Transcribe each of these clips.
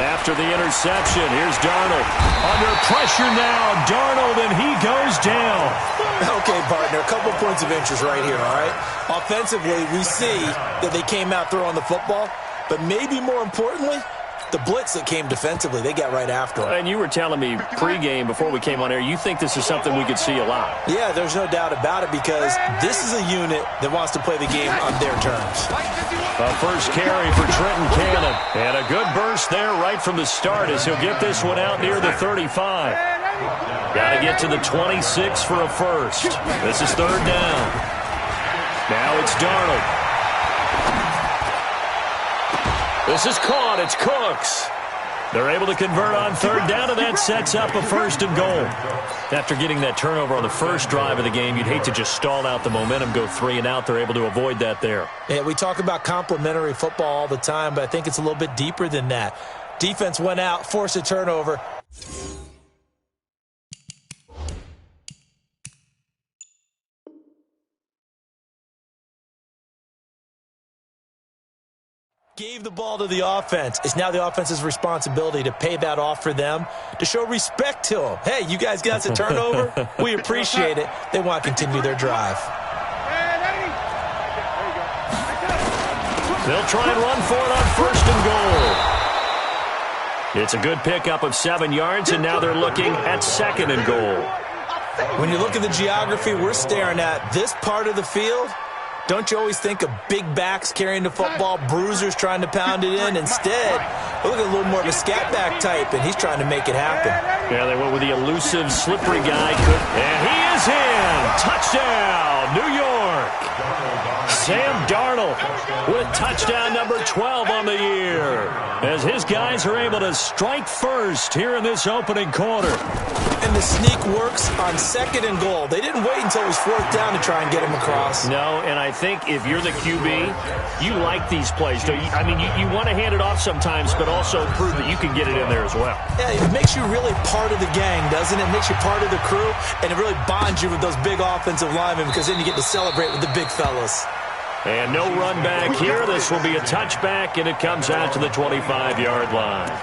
After the interception, here's Darnold. Under pressure now, Darnold, and he goes down. Okay, partner, a couple points of interest right here, all right? Offensively, we see that they came out throwing the football, but maybe more importantly, the blitz that came defensively, they got right after it. And you were telling me pregame before we came on air, you think this is something we could see a lot. Yeah, there's no doubt about it because this is a unit that wants to play the game on their terms. A first carry for Trenton Cannon. And a good burst there right from the start as he'll get this one out near the 35. Got to get to the 26 for a first. This is third down. Now it's Darnold. This is caught. It's Cooks. They're able to convert on third down, and that sets up a first and goal. After getting that turnover on the first drive of the game, you'd hate to just stall out the momentum, go 3 and out. They're able to avoid that there. Yeah, we talk about complementary football all the time, but I think it's a little bit deeper than that. Defense went out, forced a turnover. Gave the ball to the offense. It's now the offense's responsibility to pay that off for them, to show respect to them. Hey, you guys got us a turnover? We appreciate it. They want to continue their drive. They'll try and run for it on first and goal. It's a good pickup of 7 yards, and now they're looking at second and goal. When you look at the geography we're staring at, this part of the field, don't you always think of big backs carrying the football, bruisers trying to pound it in? Instead, look at a little more of a scat back type, and he's trying to make it happen. Yeah, they went with the elusive, slippery guy. And he is in! Touchdown, New York! Sam Darnold with touchdown number 12 on the year, as his guys are able to strike first here in this opening quarter. And the sneak works on second and goal. They didn't wait until it was fourth down to try and get him across. No, and I think if you're the QB, you like these plays. I mean, you want to hand it off sometimes, but also prove that you can get it in there as well. Yeah, it makes you really part of the gang, doesn't it? It makes you part of the crew, and it really bonds you with those big offensive linemen because then you get to celebrate with the big fellas. And no run back here. This will be a touchback, and it comes out to the 25-yard line.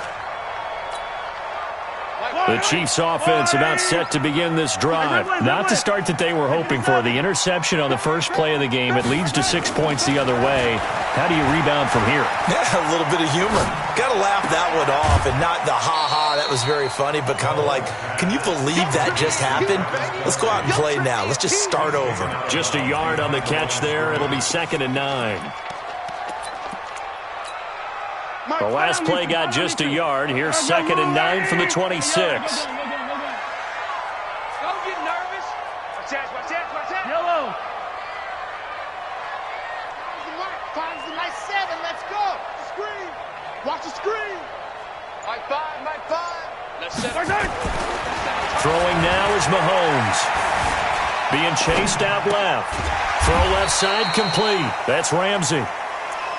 The Chiefs offense about set to begin this drive. Not the start that they were hoping for. The interception on the first play of the game. It leads to 6 points the other way. How do you rebound from here? Yeah, a little bit of humor. Got to laugh that one off and not the ha-ha, that was very funny, but kind of like, can you believe that just happened? Let's go out and play now. Let's just start over. Just a yard on the catch there. It'll be 2nd and 9. The last play got just a yard. Here's 2nd and 9 from the 26. Don't get nervous. Watch that. Yellow. Finds the nice 7. Let's go. Screen. Watch the screen. Mike 5. Let's set it. Throwing now is Mahomes. Being chased out left. Throw left side complete. That's Ramsey.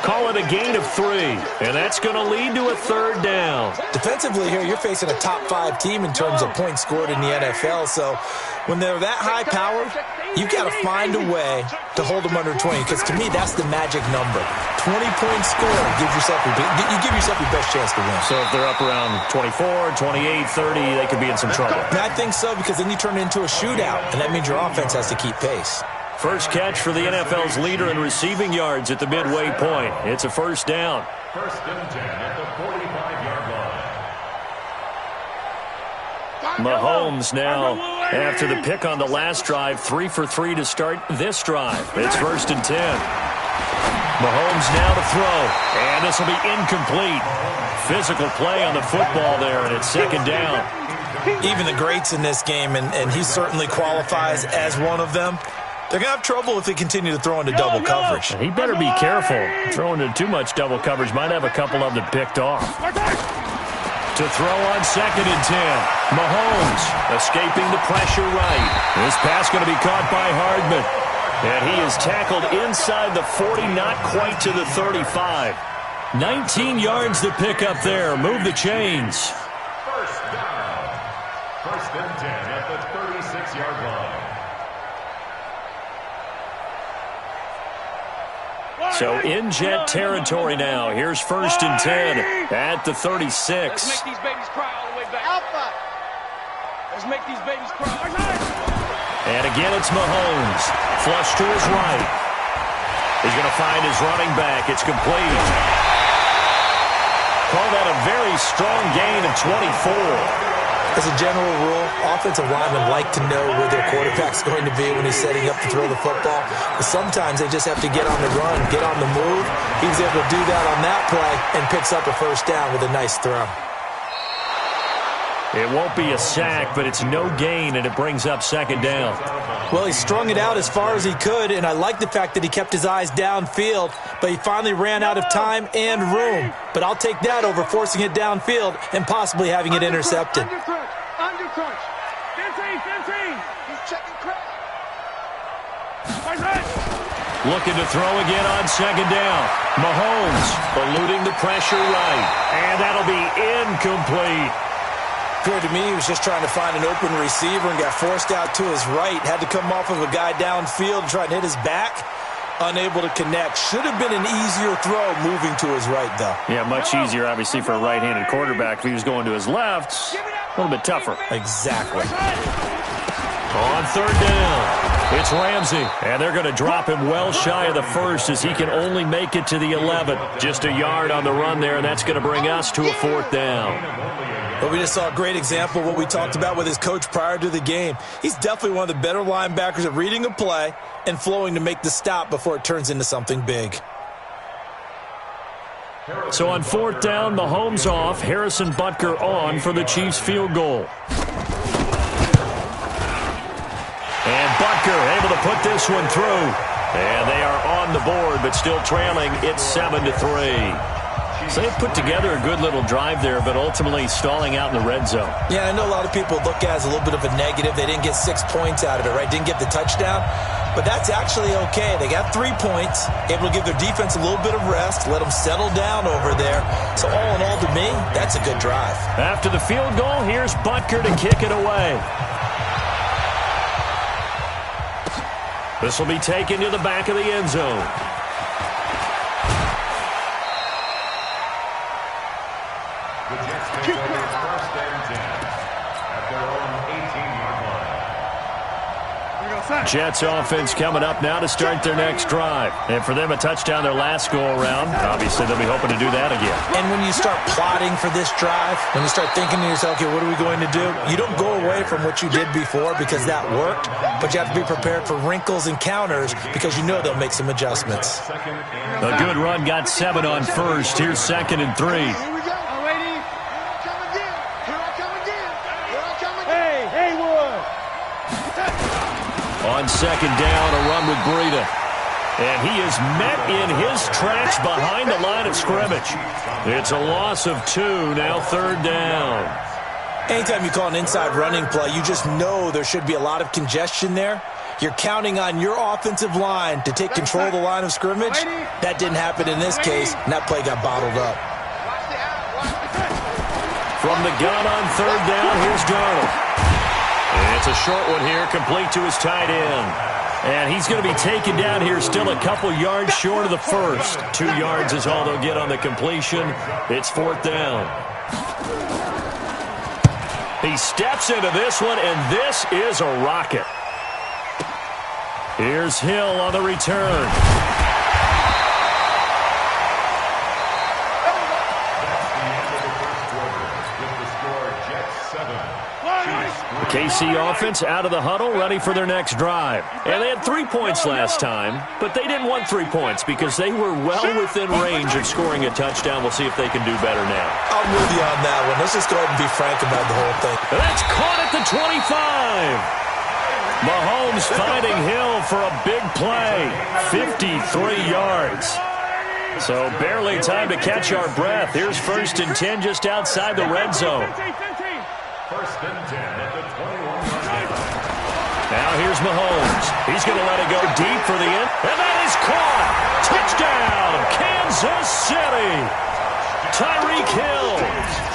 Call it a gain of 3, and that's going to lead to a third down. Defensively here, you're facing a top 5 team in terms of points scored in the NFL, so when they're that high powered, you've got to find a way to hold them under 20, because to me, that's the magic number. 20-point score, you give yourself your best chance to win. So if they're up around 24, 28, 30, they could be in some trouble. And I think so, because then you turn it into a shootout, and that means your offense has to keep pace. First catch for the NFL's leader in receiving yards at the midway point. It's a first down. First and 10 at the 45-yard line. Mahomes now, after the pick on the last drive, 3 for 3 to start this drive. It's 1st and 10. Mahomes now to throw, and this will be incomplete. Physical play on the football there, and it's 2nd down. Even the greats in this game, and he certainly qualifies as one of them, they're going to have trouble if they continue to throw into double coverage. He better be careful. Throwing into too much double coverage might have a couple of them picked off. To throw on 2nd and 10. Mahomes escaping the pressure right. This pass going to be caught by Hardman. And he is tackled inside the 40, not quite to the 35. 19 yards to pick up there. Move the chains. First down. 1st and 10 at the 36-yard line. So in Jet territory now. Here's 1st and 10 at the 36. Let's make these babies cry all the way back. Alpha. Let's make these babies cry. And again, it's Mahomes. Flush to his right. He's going to find his running back. It's complete. Call that a very strong gain of 24. As a general rule, offensive linemen like to know where their quarterback's going to be when he's setting up to throw the football. But sometimes they just have to get on the run, get on the move. He was able to do that on that play and picks up a 1st down with a nice throw. It won't be a sack, but it's no gain, and it brings up 2nd down. Well, he strung it out as far as he could, and I like the fact that he kept his eyes downfield, but he finally ran out of time and room. But I'll take that over forcing it downfield and possibly having it intercepted. Under crunch. 15. He's checking crunch. Looking to throw again on 2nd down. Mahomes eluding the pressure right, and that'll be incomplete. Appeared to me he was just trying to find an open receiver and got forced out to his right. Had to come off of a guy downfield and try and hit his back. Unable to connect. Should have been an easier throw moving to his right, though. Yeah, much easier, obviously, for a right-handed quarterback. If he was going to his left, a little bit tougher. Exactly. On 3rd down, it's Ramsey. And they're going to drop him well shy of the 1st as he can only make it to the 11. Just a yard on the run there, and that's going to bring us to a 4th down. But we just saw a great example of what we talked about with his coach prior to the game. He's definitely one of the better linebackers at reading a play and flowing to make the stop before it turns into something big. So on 4th down, Mahomes off, Harrison Butker on for the Chiefs field goal. And Butker able to put this one through. And they are on the board, but still trailing. It's 7-3. So they've put together a good little drive there, but ultimately stalling out in the red zone. Yeah, I know a lot of people look at it as a little bit of a negative. They didn't get 6 points out of it, right? Didn't get the touchdown. But that's actually okay. They got 3 points, able to give their defense a little bit of rest, let them settle down over there. So all in all, to me, that's a good drive. After the field goal, here's Butker to kick it away. This will be taken to the back of the end zone. The Jets take over 1st and 10 at their own 18-yard line. Jets offense coming up now to start their next drive. And for them, a touchdown their last go-around. Obviously, they'll be hoping to do that again. And when you start plotting for this drive, when you start thinking to yourself, okay, what are we going to do? You don't go away from what you did before because that worked, but you have to be prepared for wrinkles and counters because you know they'll make some adjustments. A good run got 7 on 1st. Here's 2nd and 3. Here we go. Lady. Here I come again. Hey, Haywood. On 2nd down, a run with Breida. And he is met in his tracks behind the line of scrimmage. It's a loss of 2, now 3rd down. Anytime you call an inside running play, you just know there should be a lot of congestion there. You're counting on your offensive line to take control of the line of scrimmage. That didn't happen in this case, and that play got bottled up. From the gun on 3rd down, here's Darnold. And it's a short one here, complete to his tight end. And he's going to be taken down here still a couple yards short of the 1st. 2 yards is all they'll get on the completion. It's 4th down. He steps into this one, and this is a rocket. Here's Hill on the return. KC offense out of the huddle, ready for their next drive. And they had 3 points last time, but they didn't want 3 points because they were well within range of scoring a touchdown. We'll see if they can do better now. I'm with you on that one. Let's just go ahead and be frank about the whole thing. That's caught at the 25. Mahomes finding Hill for a big play. 53 yards. So barely time to catch our breath. Here's 1st and 10 just outside the red zone. 1st and 10 at the 21-yard line. Now here's Mahomes. He's going to let it go deep for the end. And that is caught. Touchdown, Kansas City. Tyreek Hill,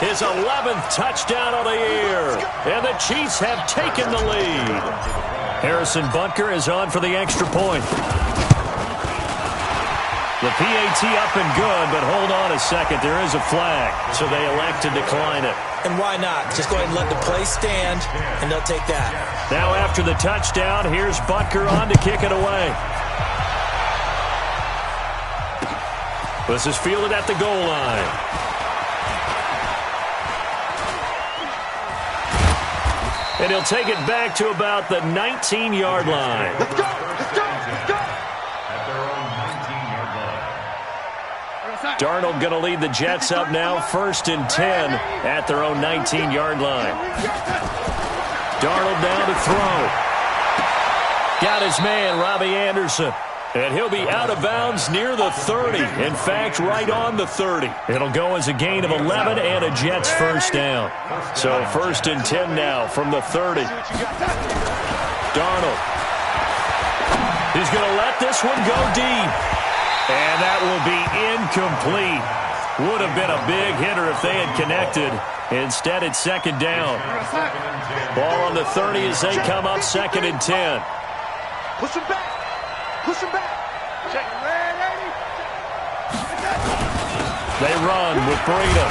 his 11th touchdown of the year. And the Chiefs have taken the lead. Harrison Butker is on for the extra point. The PAT up and good, but hold on a second. There is a flag, so they elect to decline it. And why not? Just go ahead and let the play stand, and they'll take that. Now after the touchdown, here's Butker on to kick it away. This is fielded at the goal line. And he'll take it back to about the 19-yard line. Let's go! Let's go! Let's go! At their own 19-yard line. Darnold going to lead the Jets up now, 1st and 10 at their own 19-yard line. Darnold down to throw. Got his man, Robbie Anderson. And he'll be out of bounds near the 30. In fact, right on the 30. It'll go as a gain of 11 and a Jets first down. So 1st and 10 now from the 30. Darnold. He's going to let this one go deep. And that will be incomplete. Would have been a big hitter if they had connected. Instead, it's 2nd down. Ball on the 30 as they come up 2nd and 10. Push him back. Push him back. Check. They run with Breida.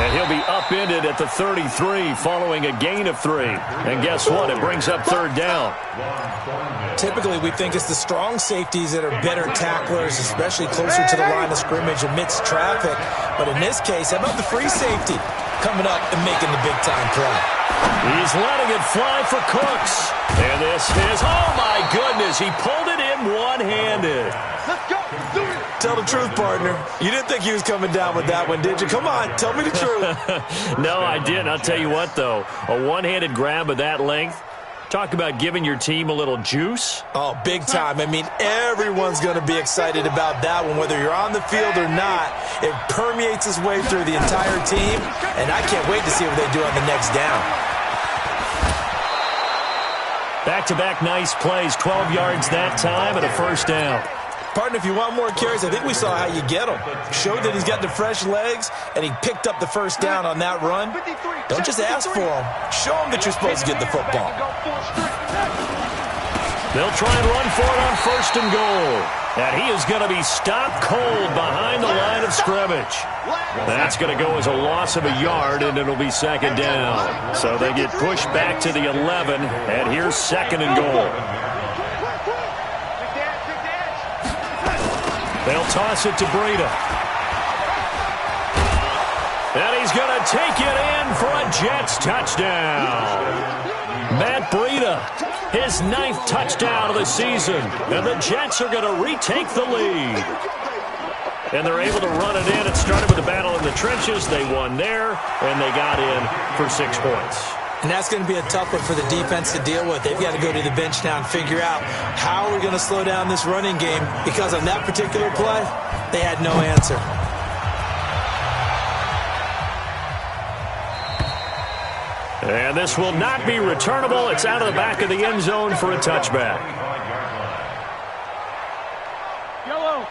And he'll be upended at the 33 following a gain of 3. And guess what? It brings up 3rd down. Typically, we think it's the strong safeties that are better tacklers, especially closer to the line of scrimmage amidst traffic. But in this case, how about the free safety coming up and making the big-time play? He's letting it fly for Cooks. And this is, oh my goodness, he pulled it in one-handed. Let's go. Do it. Tell the truth, partner. You didn't think he was coming down with that one, did you? Come on, tell me the truth. No, I didn't. I'll tell you what, though. A one-handed grab of that length, talk about giving your team a little juice. Oh, big time. I mean, everyone's going to be excited about that one, whether you're on the field or not. It permeates its way through the entire team, and I can't wait to see what they do on the next down. Back-to-back nice plays, 12 yards that time and a 1st down. Partner, if you want more carries, I think we saw how you get them. Showed that he's got the fresh legs, and he picked up the 1st down on that run. Don't just ask for them. Show them that you're supposed to get the football. They'll try and run for it on 1st and goal. And he is going to be stopped cold behind the line of scrimmage. That's going to go as a loss of a yard, and it'll be 2nd down. So they get pushed back to the 11, and here's 2nd and goal. They'll toss it to Breida. And he's going to take it in for a Jets touchdown. Matt Breida, his 9th touchdown of the season. And the Jets are going to retake the lead. And they're able to run it in. It started with a battle in the trenches. They won there, and they got in for 6 points. And that's going to be a tough one for the defense to deal with. They've got to go to the bench now and figure out how we're going to slow down this running game, because on that particular play, they had no answer. And this will not be returnable. It's out of the back of the end zone for a touchback.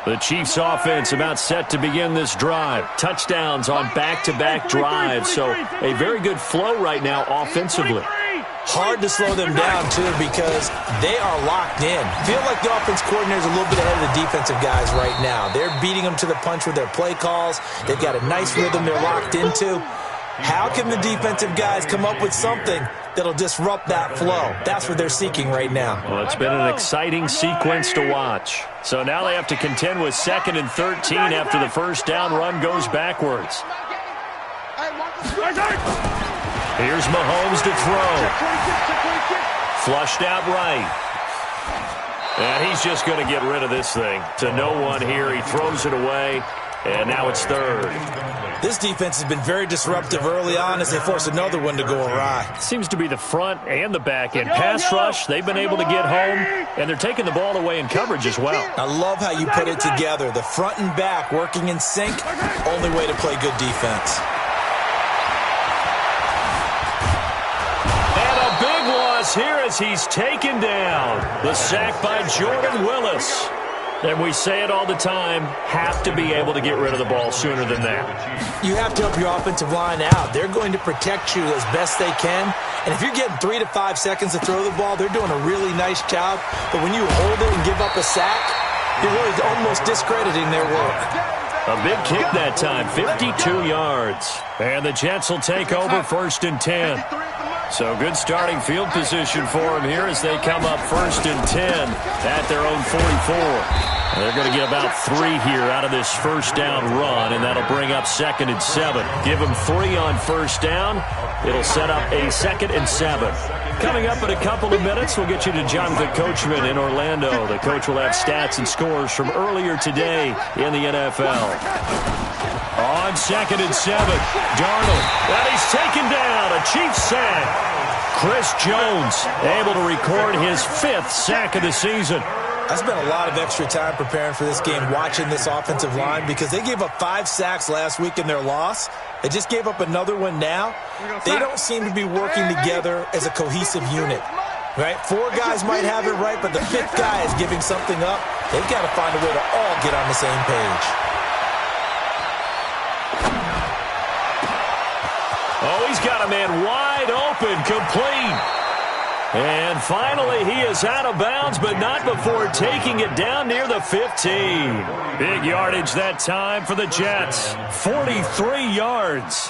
The Chiefs offense about set to begin this drive. Touchdowns on back-to-back drives. So a very good flow right now offensively. Hard to slow them down, too, because they are locked in. Feel like the offense coordinator is a little bit ahead of the defensive guys right now. They're beating them to the punch with their play calls. They've got a nice rhythm they're locked into. How can the defensive guys come up with something that'll disrupt that flow? That's what they're seeking right now. Well, it's been an exciting sequence to watch. So now they have to contend with 2nd and 13 after the 1st down run goes backwards. Here's Mahomes to throw. Flushed out right. And he's just going to get rid of this thing. To no one here. He throws it away. And now it's 3rd. This defense has been very disruptive early on as they force another one to go awry. Seems to be the front and the back end. Pass rush, they've been able to get home, and they're taking the ball away in coverage as well. I love how you put it together. The front and back working in sync, only way to play good defense. And a big loss here as he's taken down. The sack by Jordan Willis. And we say it all the time, have to be able to get rid of the ball sooner than that. You have to help your offensive line out. They're going to protect you as best they can. And if you're getting 3 to 5 seconds to throw the ball, they're doing a really nice job. But when you hold it and give up a sack, You're really almost discrediting their work. A big kick that time, 52 yards. And the Jets will take over 1st and 10. So good starting field position for them here as they come up 1st and 10 at their own 44. They're going to get about 3 here out of this first down run, and that'll bring up 2nd and 7. Give them 3 on first down. It'll set up a 2nd and 7. Coming up in a couple of minutes, we'll get you to Jonathan Coachman in Orlando. The coach will have stats and scores from earlier today in the NFL. On 2nd and 7, Darnold. And he's taken down. A Cheifs sack. Chris Jones able to record his 5th sack of the season. I spent a lot of extra time preparing for this game, watching this offensive line, because they gave up 5 sacks last week in their loss. They just gave up another one now. They don't seem to be working together as a cohesive unit. Right? 4 guys might have it right, but the 5th guy is giving something up. They've got to find a way to all get on the same page. Oh, he's got a man wide open, complete. And finally, he is out of bounds, but not before taking it down near the 15. Big yardage that time for the Jets. 43 yards.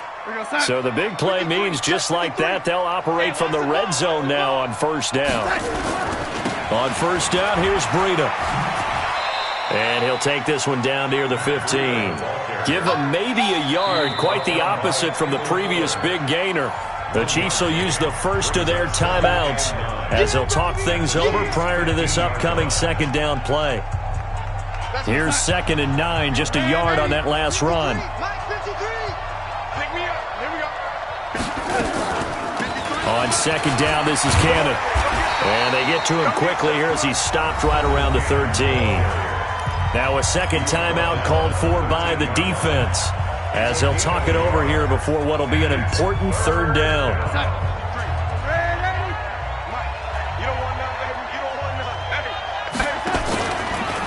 So the big play means just like that, they'll operate from the red zone now on first down. On first down, here's Breida. And he'll take this one down near the 15. Give him maybe a yard, quite the opposite from the previous big gainer. The Chiefs will use the first of their timeouts as they'll talk things over prior to this upcoming 2nd down play. Here's 2nd and 9, just a yard on that last run. On 2nd down, this is Cannon. And they get to him quickly here as he's stopped right around the 13. Now a 2nd timeout called for by the defense, as they'll talk it over here before what will be an important 3rd down.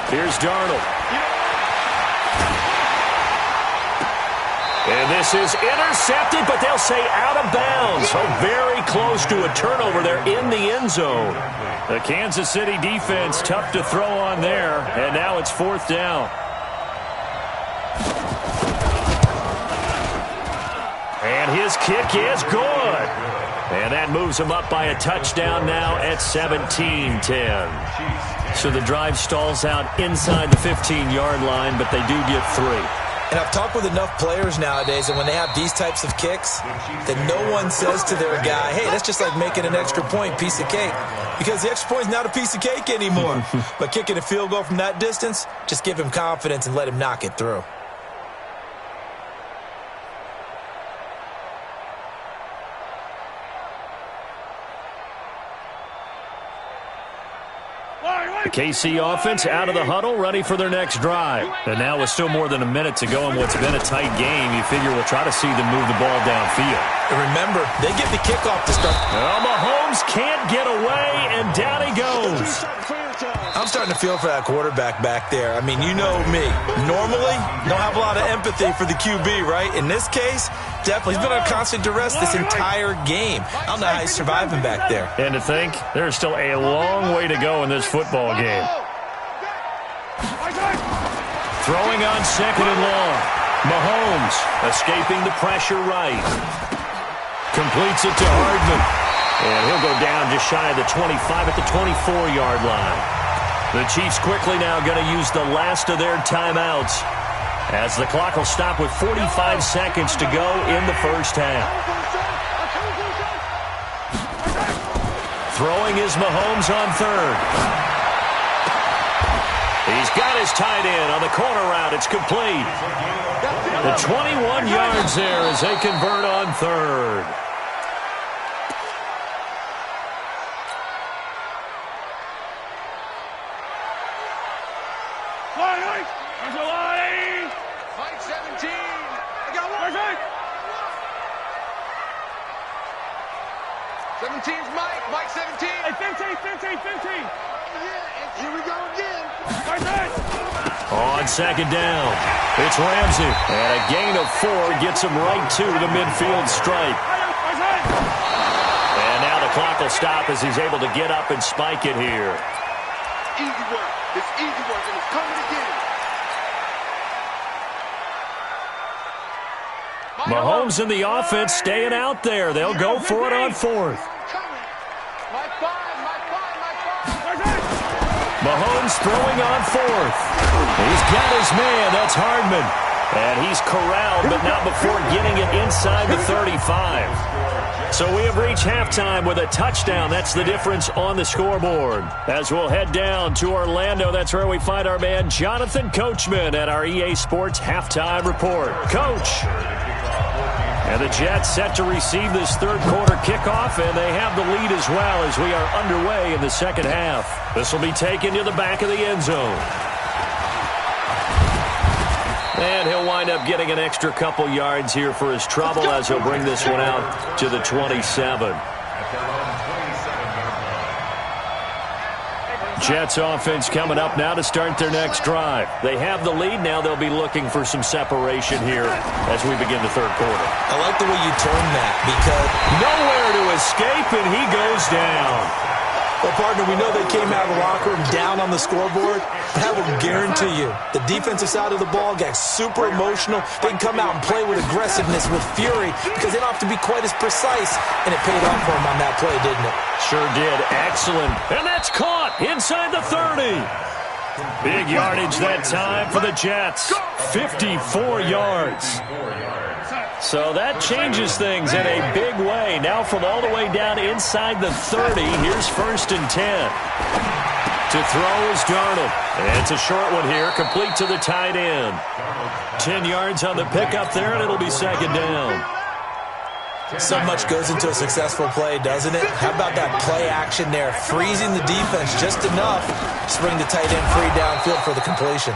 Here's Darnold. And this is intercepted, but they'll say out of bounds. So very close to a turnover there in the end zone. The Kansas City defense tough to throw on there, and now it's 4th down. And his kick is good. And that moves him up by a touchdown now at 17-10. So the drive stalls out inside the 15-yard line, but they do get 3. And I've talked with enough players nowadays, and when they have these types of kicks, that no one says to their guy, hey, that's just like making an extra point, piece of cake. Because the extra point is not a piece of cake anymore. But kicking a field goal from that distance, just give him confidence and let him knock it through. The KC offense out of the huddle, ready for their next drive. And now with still more than a minute to go in what's been a tight game, you figure we'll try to see them move the ball downfield. And remember, they get the kickoff to start. Well, Mahomes can't get away, and down he goes. I'm starting to feel for that quarterback back there. I mean, you know me. Normally, don't have a lot of empathy for the QB, right? In this case, definitely. He's been on constant duress this entire game. I don't know how he's surviving back there. And to think, there's still a long way to go in this football game. Throwing on 2nd and long. Mahomes escaping the pressure right. Completes it to Hardman. And he'll go down just shy of the 25 at the 24-yard line. The Chiefs quickly now going to use the last of their timeouts, as the clock will stop with 45 seconds to go in the first half. Throwing is Mahomes on 3rd. He's got his tight end on the corner route. It's complete. The 21 yards there as they convert on 3rd. Mike 17. I got one. 17's Mike. Mike 17. Hey, 15. Here we go again. On 2nd down, it's Ramsey. And a gain of 4 gets him right to the midfield stripe. And now the clock will stop as he's able to get up and spike it here. easy work. It's easy work, and it's coming again. Mahomes and the offense staying out there. They'll go for it on fourth. Mahomes throwing on fourth. He's got his man. That's Hardman. And he's corralled, but not before getting it inside the 35. So we have reached halftime with a touchdown. That's the difference on the scoreboard. As we'll head down to Orlando, that's where we find our man Jonathan Coachman at our EA Sports Halftime Report. Coach. And the Jets set to receive this third quarter kickoff, and they have the lead as well as we are underway in the second half. This will be taken to the back of the end zone. And he'll wind up getting an extra couple yards here for his trouble as he'll bring this one out to the 27. Jets offense coming up now to start their next drive. They have the lead. Now they'll be looking for some separation here as we begin the third quarter. I like the way you turned that because nowhere to escape, and he goes down. Well, partner, we know they came out of the locker room down on the scoreboard. But I will guarantee you, the defensive side of the ball got super emotional. They can come out and play with aggressiveness, with fury, because they don't have to be quite as precise. And it paid off for them on that play, didn't it? Sure did. Excellent. And that's caught inside the 30. Big yardage that time for the Jets. 54 yards. So that changes things in a big way. Now from all the way down inside the 30, here's 1st and 10. To throw is Darnold. And it's a short one here, complete to the tight end. 10 yards on the pickup there, and it'll be second down. So much goes into a successful play, doesn't it? How about that play action there? Freezing the defense just enough to bring the tight end free downfield for the completion.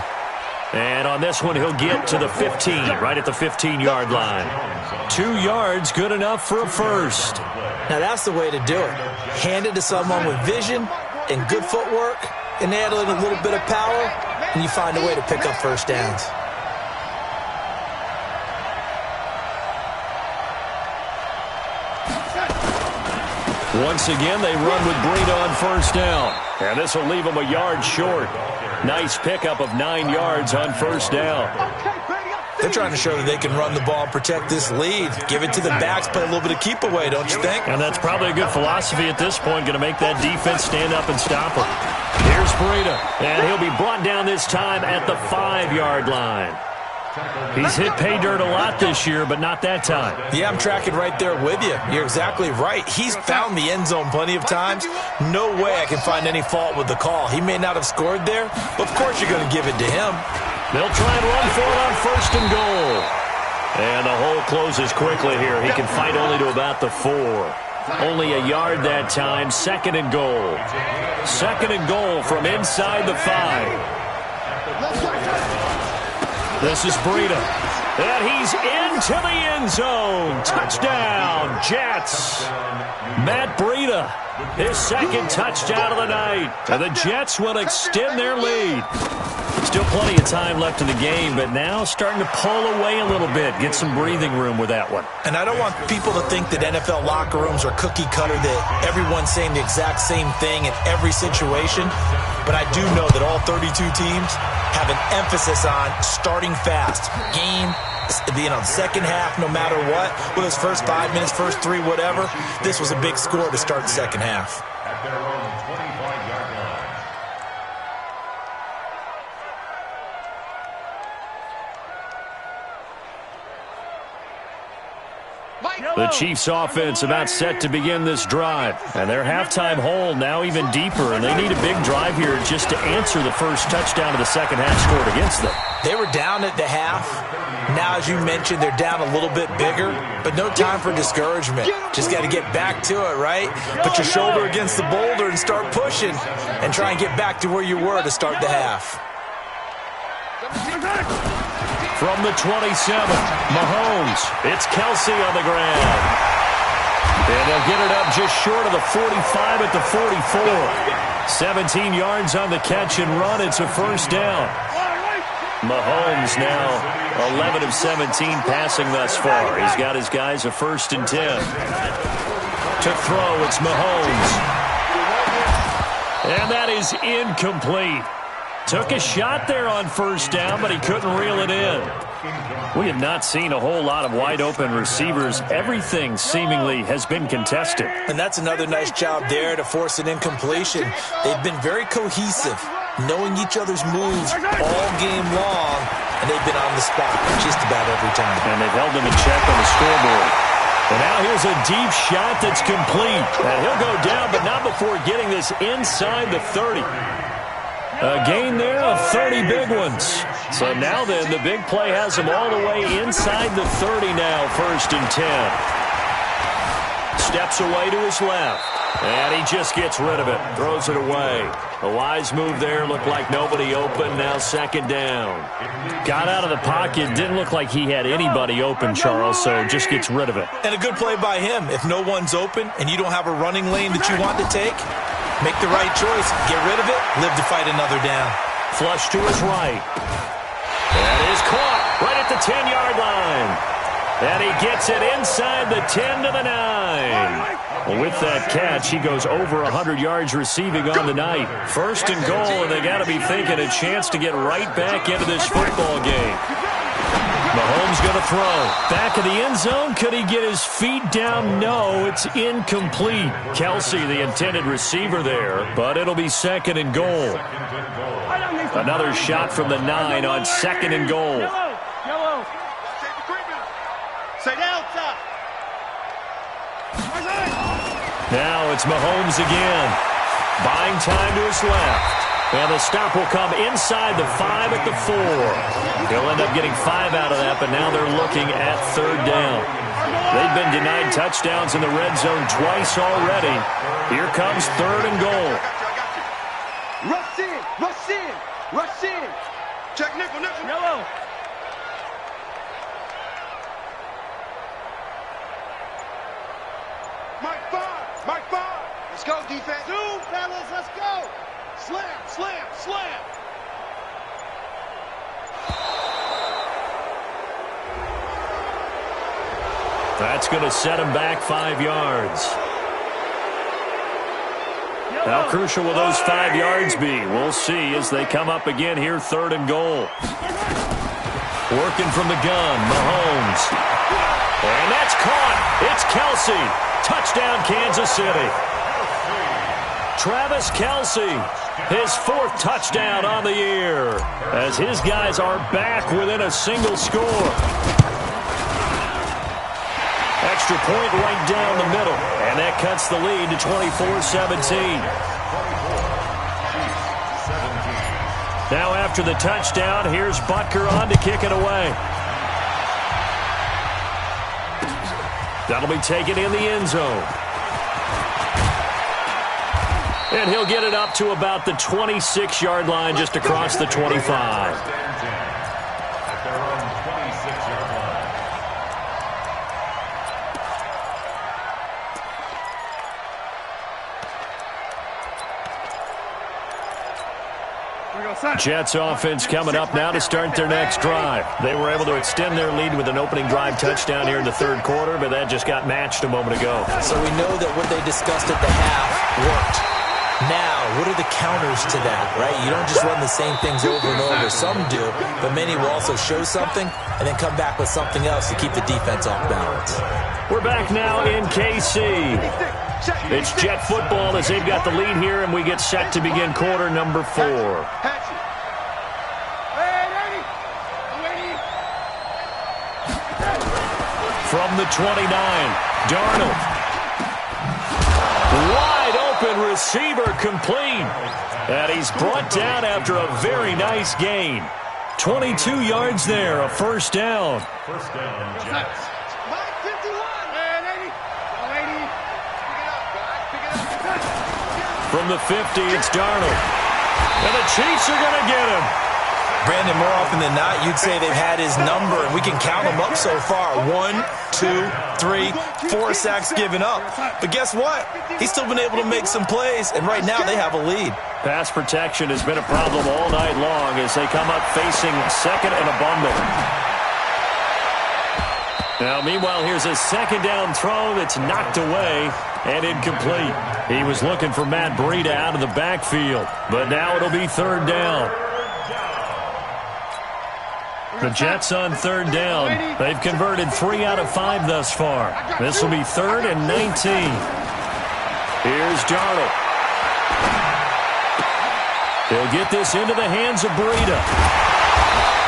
And on this one, he'll get to the 15, right at the 15-yard line. 2 yards, good enough for a first. Now, that's the way to do it. Hand it to someone with vision and good footwork, and add in a little bit of power, and you find a way to pick up first downs. Once again, they run with Breida on first down. And this will leave them a yard short. Nice pickup of 9 yards on first down. They're trying to show that they can run the ball and protect this lead. Give it to the backs, play a little bit of keep away, don't you think? And that's probably a good philosophy at this point, going to make that defense stand up and stop them. Here's Breida, and he'll be brought down this time at the 5-yard line. He's hit pay dirt a lot this year, but not that time. Yeah, I'm tracking right there with you. You're exactly right. He's found the end zone plenty of times. No way I can find any fault with the call. He may not have scored there, but of course you're going to give it to him. They'll try and run for it on 1st and goal. And the hole closes quickly here. He can fight only to about the 4. Only a yard that time. 2nd and goal. 2nd and goal from inside the 5. This is Breida. And he's into the end zone. Touchdown, Jets. Matt Breida, his 2nd touchdown of the night. And the Jets will extend their lead. Still plenty of time left in the game, but now starting to pull away a little bit. Get some breathing room with that one. And I don't want people to think that NFL locker rooms are cookie cutter, that everyone's saying the exact same thing in every situation. But I do know that all 32 teams have an emphasis on starting fast. Game, second half, no matter what. Whether it's first 5 minutes, first 3, whatever. This was a big score to start the second half. At their own 25-yard line. The Chiefs offense about set to begin this drive. And their halftime hole now even deeper. And they need a big drive here just to answer the first touchdown of the second half scored against them. They were down at the half. Now, as you mentioned, they're down a little bit bigger. But no time for discouragement. Just got to get back to it, right? Put your shoulder against the boulder and start pushing. And try and get back to where you were to start the half. From the 27, Mahomes. It's Kelsey on the ground. And they'll get it up just short of the 45 at the 44. 17 yards on the catch and run. It's a first down. Mahomes now 11 of 17 passing thus far. He's got his guys a 1st and 10. To throw, it's Mahomes. And that is incomplete. Took a shot there on first down, but he couldn't reel it in. We have not seen a whole lot of wide-open receivers. Everything seemingly has been contested. And that's another nice job there to force an incompletion. They've been very cohesive, knowing each other's moves all game long, and they've been on the spot just about every time. And they've held them in check on the scoreboard. And now here's a deep shot that's complete. And he'll go down, but not before getting this inside the 30. A gain there of 30 big ones. So now then, the big play has him all the way inside the 30 now, 1st and 10. Steps away to his left. And he just gets rid of it. Throws it away. A wise move there. Looked like nobody open. Now 2nd down. Got out of the pocket. Didn't look like he had anybody open, Charles, so just gets rid of it. And a good play by him. If no one's open and you don't have a running lane that you want to take, make the right choice. Get rid of it. Live to fight another down. Flush to his right. That is caught right at the 10-yard line. And he gets it inside the 10 to the 9. Well, with that catch, he goes over 100 yards receiving on the night. 1st and goal, and they got to be thinking a chance to get right back into this football game. Mahomes going to throw. Back of the end zone. Could he get his feet down? No, it's incomplete. Kelsey, the intended receiver there, but it'll be 2nd and goal. Another shot from the 9 on 2nd and goal. Now it's Mahomes again. Buying time to his left. And the stop will come inside the 5 at the 4. He'll end up getting 5 out of that, but now they're looking at 3rd down. They've been denied touchdowns in the red zone twice already. Here comes 3rd and goal. Rush in, rush in, rush in. Check nickel, nickel. Yellow. Mike 5, Mike 5. Let's go, defense. 2, fellas, let's go. Slam, slam, slam. That's going to set him back 5 yards. How crucial will those 5 yards be? We'll see as they come up again here, 3rd and goal. Working from the gun, Mahomes. And that's caught. It's Kelsey. Touchdown, Kansas City. Travis Kelsey, his 4th touchdown on the year, as his guys are back within a single score. Extra point right down the middle, and that cuts the lead to 24-17. Now after the touchdown, here's Butker on to kick it away. That'll be taken in the end zone. And he'll get it up to about the 26-yard line, just across the 25. Jets offense coming up now to start their next drive. They were able to extend their lead with an opening drive touchdown here in the 3rd quarter, but that just got matched a moment ago. So we know that what they discussed at the half worked. Now, what are the counters to that, right? You don't just run the same things over and over. Some do, but many will also show something and then come back with something else to keep the defense off balance. We're back now in KC. It's Jet football as they've got the lead here, and we get set to begin quarter number 4. From the 29, Darnold. Wide open receiver complete. And he's brought down after a very nice gain. 22 yards there, a 1st down. First down, Jets. From the 50, it's Darnold. And the Chiefs are going to get him. Brandon, more often than not, you'd say they've had his number, and we can count them up so far. 1, 2, 3, 4 sacks given up. But guess what? He's still been able to make some plays, and right now they have a lead. Pass protection has been a problem all night long as they come up facing 2nd and a bundle. Now, meanwhile, here's a 2nd down throw that's knocked away, and incomplete. He was looking for Matt Breida out of the backfield, but now it'll be third down. The Jets on third down. They've converted 3 out of 5 thus far. This will be 3rd and 19. Here's Darnold. He'll get this into the hands of Breida.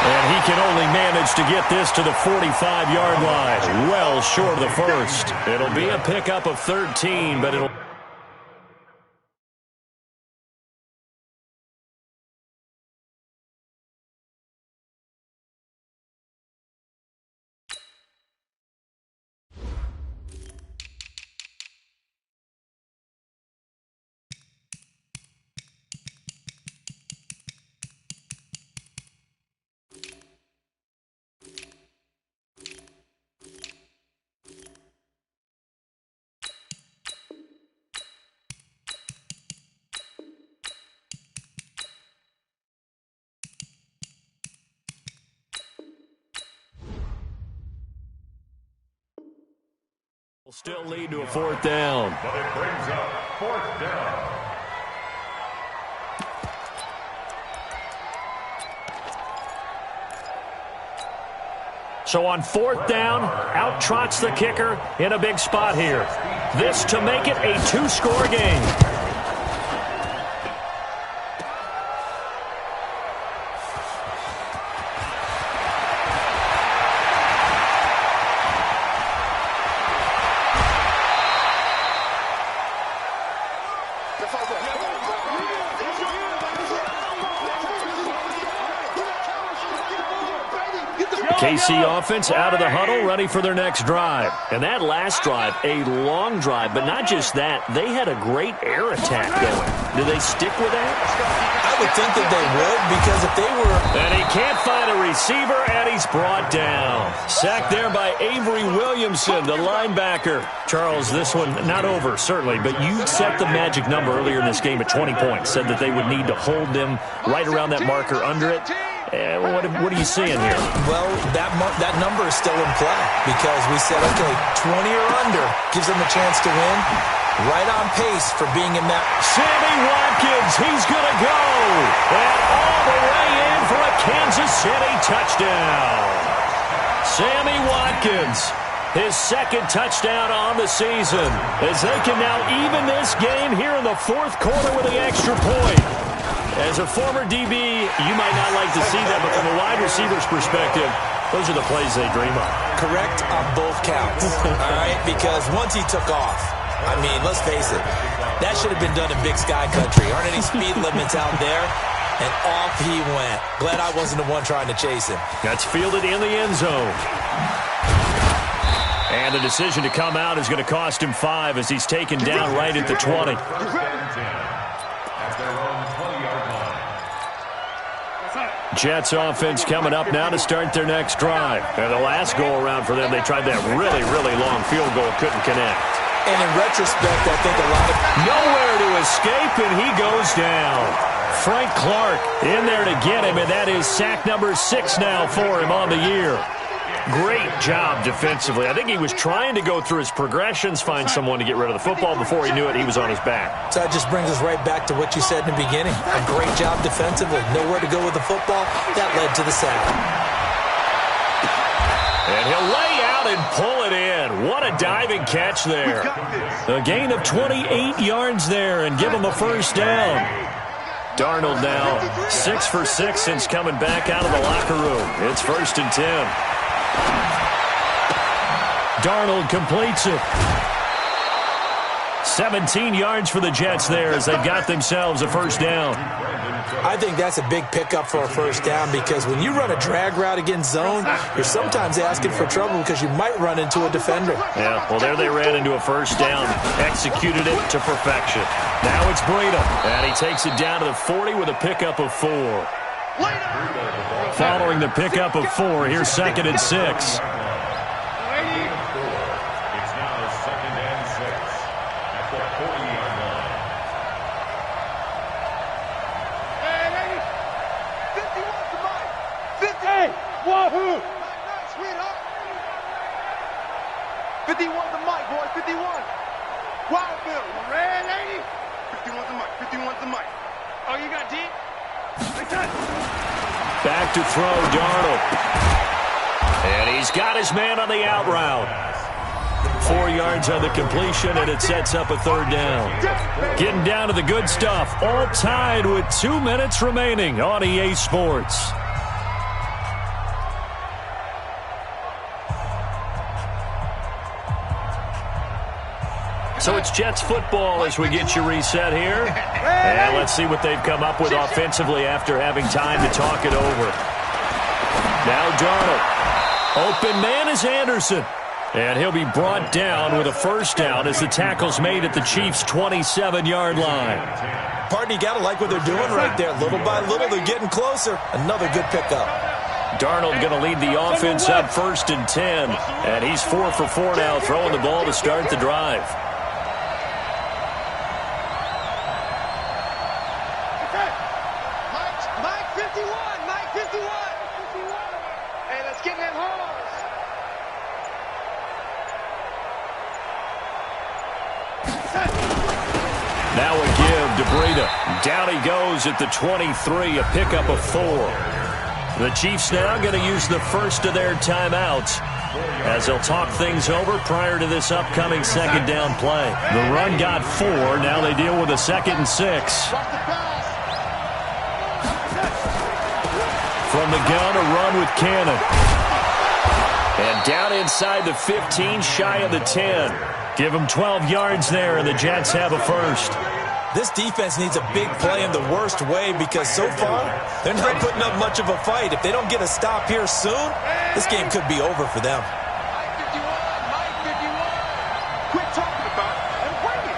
And he can only manage to get this to the 45-yard line. Well short of the first. It'll be a pickup of 13, but it'll... Still lead to a 4th down. But it brings up 4th down. So on 4th down, out trots the kicker in a big spot here. This to make it a 2-score game. KC offense out of the huddle, ready for their next drive. And that last drive, a long drive, but not just that. They had a great air attack going. Do they stick with that? I would think that they would, because if they were... And he can't find a receiver, and he's brought down. Sacked there by Avery Williamson, the linebacker. Charles, this one not over, certainly, but you set the magic number earlier in this game at 20 points. Said that they would need to hold them right around that marker under it. What are you seeing here? Well, that number is still in play because we said, okay, 20 or under gives them a chance to win. Right on pace for being in that. Sammy Watkins, he's going to go. And all the way in for a Kansas City touchdown. Sammy Watkins, his 2nd touchdown on the season, as they can now even this game here in the 4th quarter with the extra point. As a former DB, you might not like to see that, but from a wide receiver's perspective, those are the plays they dream of. Correct on both counts, all right? Because once he took off, I mean, let's face it, that should have been done in Big Sky Country. Aren't any speed limits out there? And off he went. Glad I wasn't the one trying to chase him. That's fielded in the end zone. And the decision to come out is going to cost him 5 as he's taken down right at the 20. Jets offense coming up now to start their next drive. And the last go-around for them, they tried that really, really long field goal, couldn't connect. And in retrospect, I think a lot of... Nowhere to escape, and he goes down. Frank Clark in there to get him, and that is sack number 6 now for him on the year. Great job defensively. I think he was trying to go through his progressions, find someone to get rid of the football. Before he knew it, he was on his back. So that just brings us right back to what you said in the beginning. A great job defensively. Nowhere to go with the football. That led to the sack. And he'll lay out and pull it in. What a diving catch there. A gain of 28 yards there and give him a first down. Darnold now 6 for 6 since coming back out of the locker room. It's 1st and 10. Darnold completes it. 17 yards for the Jets there as they've got themselves a first down. I think that's a big pickup for a first down because when you run a drag route against zone, you're sometimes asking for trouble because you might run into a defender. Yeah, well, there they ran into a first down. Executed it to perfection. Now it's Breida, and he takes it down to the 40 with a pickup of 4. Following the pickup of 4, here's 2nd and 6. Wahoo! Sweetheart. 51 the mic, boy. 51. Wild Bill, you ready? 51's the mic, 51's the mic. Oh, you got deep? Back to throw, Darnold. And he's got his man on the out route. 4 yards on the completion, and it sets up a third down. Getting down to the good stuff. All tied with 2 minutes remaining on EA Sports. So it's Jets football as we get you reset here. And let's see what they've come up with offensively after having time to talk it over. Now Darnold. Open man is Anderson. And he'll be brought down with a first down as the tackle's made at the Chiefs' 27-yard line. Partner, you got to like what they're doing right there. Little by little, they're getting closer. Another good pickup. Darnold going to lead the offense up 1st and 10. And he's 4 for 4 now, throwing the ball to start the drive. Now a give to Breida. Down he goes at the 23, a pickup of 4. The Chiefs now going to use the first of their timeouts as they'll talk things over prior to this upcoming second down play. The run got 4. Now they deal with a 2nd and 6. From the gun, a run with Cannon. And down inside the 15, shy of the 10. Give them 12 yards there, and the Jets have a first. This defense needs a big play in the worst way because so far, they're not putting up much of a fight. If they don't get a stop here soon, this game could be over for them. Mike 51, Mike 51. Quit talking about it and bring it.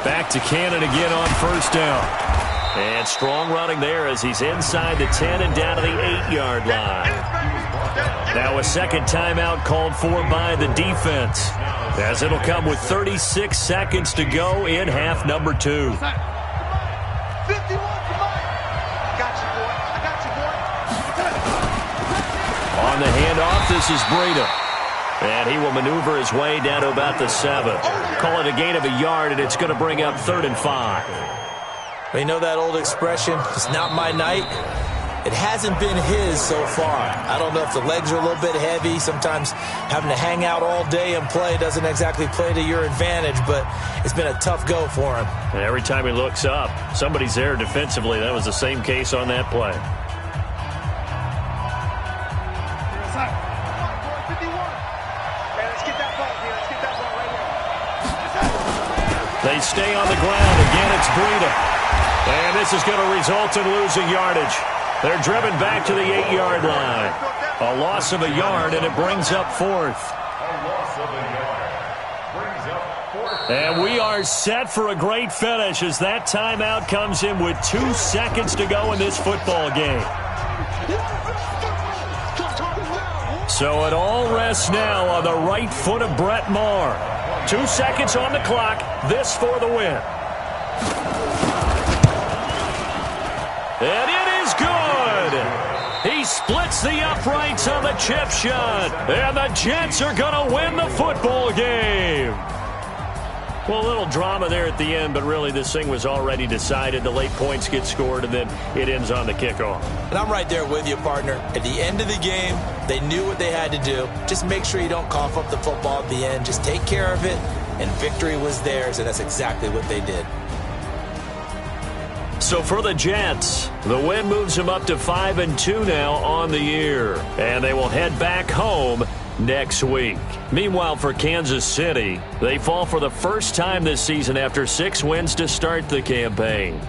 Back to Cannon again on first down. And strong running there as he's inside the 10 and down to the 8-yard line. Now a second timeout called for by the defense, as it'll come with 36 seconds to go in half number 2. 51 for Mike. Got you, boy. I got you, boy. On the handoff, this is Breida. And he will maneuver his way down to about the 7. Call it a gain of a yard, and it's going to bring up 3rd and 5. Well, you know that old expression, it's not my night? It hasn't been his so far. I don't know if the legs are a little bit heavy. Sometimes having to hang out all day and play doesn't exactly play to your advantage, but it's been a tough go for him. And every time he looks up, somebody's there defensively. That was the same case on that play. They stay on the ground. Again, it's Breida. And this is going to result in losing yardage. They're driven back to the 8-yard line. A loss of a yard, and it brings up 4th. A loss of a yard. Brings up 4th. And we are set for a great finish as that timeout comes in with 2 seconds to go in this football game. So it all rests now on the right foot of Brett Maher. 2 seconds on the clock. This for the win. And it is good. He splits the uprights on the chip shot. And the Jets are going to win the football game. Well, a little drama there at the end, but really this thing was already decided. The late points get scored, and then it ends on the kickoff. And I'm right there with you, partner. At the end of the game, they knew what they had to do. Just make sure you don't cough up the football at the end. Just take care of it, and victory was theirs, and that's exactly what they did. So for the Jets, the win moves them up to 5-2 now on the year. And they will head back home next week. Meanwhile, for Kansas City, they fall for the first time this season after 6 wins to start the campaign.